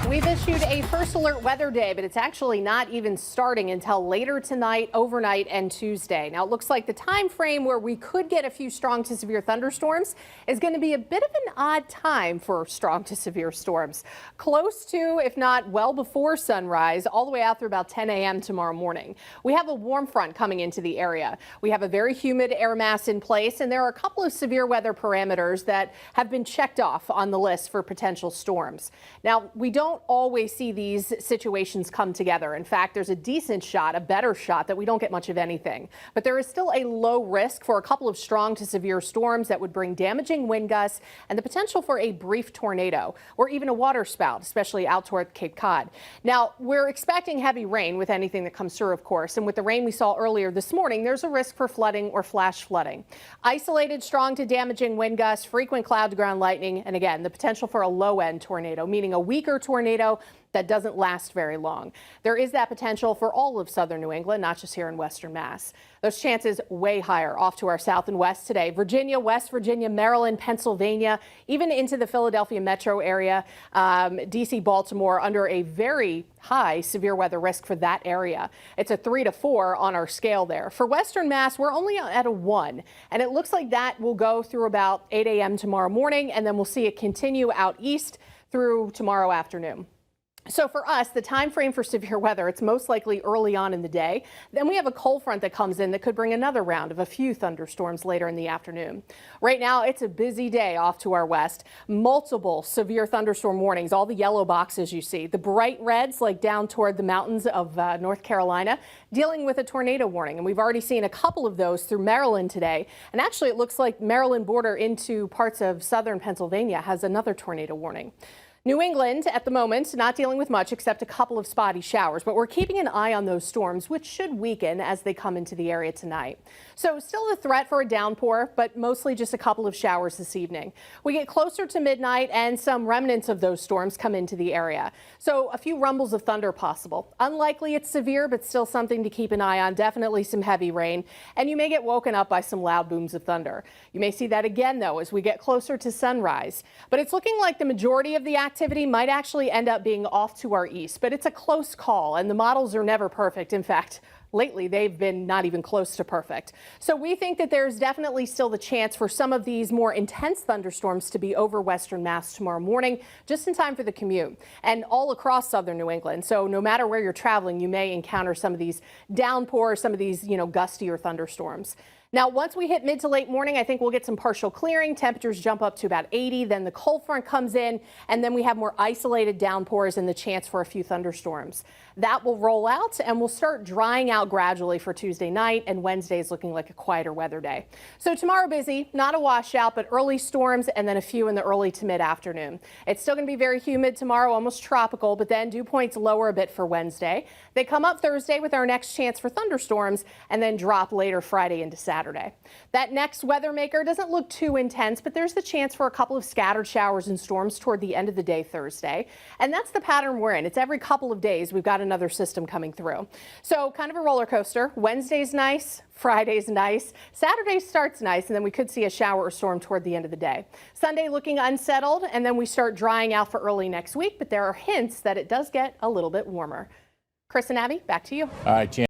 We've issued a first alert weather day, but it's actually not even starting until later tonight, overnight, and Tuesday. Now, it looks like the time frame where we could get a few strong to severe thunderstorms is going to be a bit of an odd time for strong to severe storms. Close to, if not well before sunrise, all the way out through about 10 a.m. tomorrow morning. We have a warm front coming into the area. We have a very humid air mass in place, and there are a couple of severe weather parameters that have been checked off on the list for potential storms. Now, we don't always see these situations come together. In fact, there's a decent shot, a better shot, that we don't get much of anything. But there is still a low risk for a couple of strong to severe storms that would bring damaging wind gusts and the potential for a brief tornado or even a water spout, especially out toward Cape Cod. Now, we're expecting heavy rain with anything that comes through, of course. And with the rain we saw earlier this morning, there's a risk for flooding or flash flooding. Isolated strong to damaging wind gusts, frequent cloud to ground lightning, and again, the potential for a low end tornado, meaning a weaker tornado that doesn't last very long. There is that potential for all of southern New England, not just here in western Mass. Those chances way higher off to our south and west today. Virginia, West Virginia, Maryland, Pennsylvania, even into the Philadelphia metro area, D.C., Baltimore, under a very high severe weather risk for that area. It's a 3 to 4 on our scale there. For western Mass, we're only at a 1, and it looks like that will go through about 8 a.m. tomorrow morning, and then we'll see it continue out east through tomorrow afternoon. So for us, the time frame for severe weather, it's most likely early on in the day. Then we have a cold front that comes in that could bring another round of a few thunderstorms later in the afternoon. Right now, it's a busy day off to our west. Multiple severe thunderstorm warnings, all the yellow boxes you see. The bright reds, like down toward the mountains of North Carolina, dealing with a tornado warning. And we've already seen a couple of those through Maryland today. And actually, it looks like Maryland border into parts of southern Pennsylvania has another tornado warning. New England, at the moment, not dealing with much except a couple of spotty showers, but we're keeping an eye on those storms, which should weaken as they come into the area tonight. So still the threat for a downpour, but mostly just a couple of showers this evening. We get closer to midnight and some remnants of those storms come into the area. So a few rumbles of thunder possible. Unlikely it's severe, but still something to keep an eye on. Definitely some heavy rain, and you may get woken up by some loud booms of thunder. You may see that again, though, as we get closer to sunrise. But it's looking like the majority of the activity might actually end up being off to our east, but it's a close call, and the models are never perfect. In fact, lately they've been not even close to perfect. So we think that there's definitely still the chance for some of these more intense thunderstorms to be over western Mass tomorrow morning, just in time for the commute, and all across southern New England. So no matter where you're traveling, you may encounter some of these downpours, some of these, gustier thunderstorms. Now, once we hit mid to late morning, I think we'll get some partial clearing. Temperatures jump up to about 80. Then the cold front comes in, and then we have more isolated downpours and the chance for a few thunderstorms. That will roll out, and we'll start drying out gradually for Tuesday night, and Wednesday is looking like a quieter weather day. So tomorrow busy, not a washout, but early storms and then a few in the early to mid afternoon. It's still going to be very humid tomorrow, almost tropical, but then dew points lower a bit for Wednesday. They come up Thursday with our next chance for thunderstorms and then drop later Friday into Saturday. That next weather maker doesn't look too intense, but there's the chance for a couple of scattered showers and storms toward the end of the day Thursday. And that's the pattern we're in. It's every couple of days we've got another system coming through. So kind of a roller coaster. Wednesday's nice. Friday's nice. Saturday starts nice, and then we could see a shower or storm toward the end of the day. Sunday looking unsettled, and then we start drying out for early next week, but there are hints that it does get a little bit warmer. Chris and Abby, back to you. All right, Jan.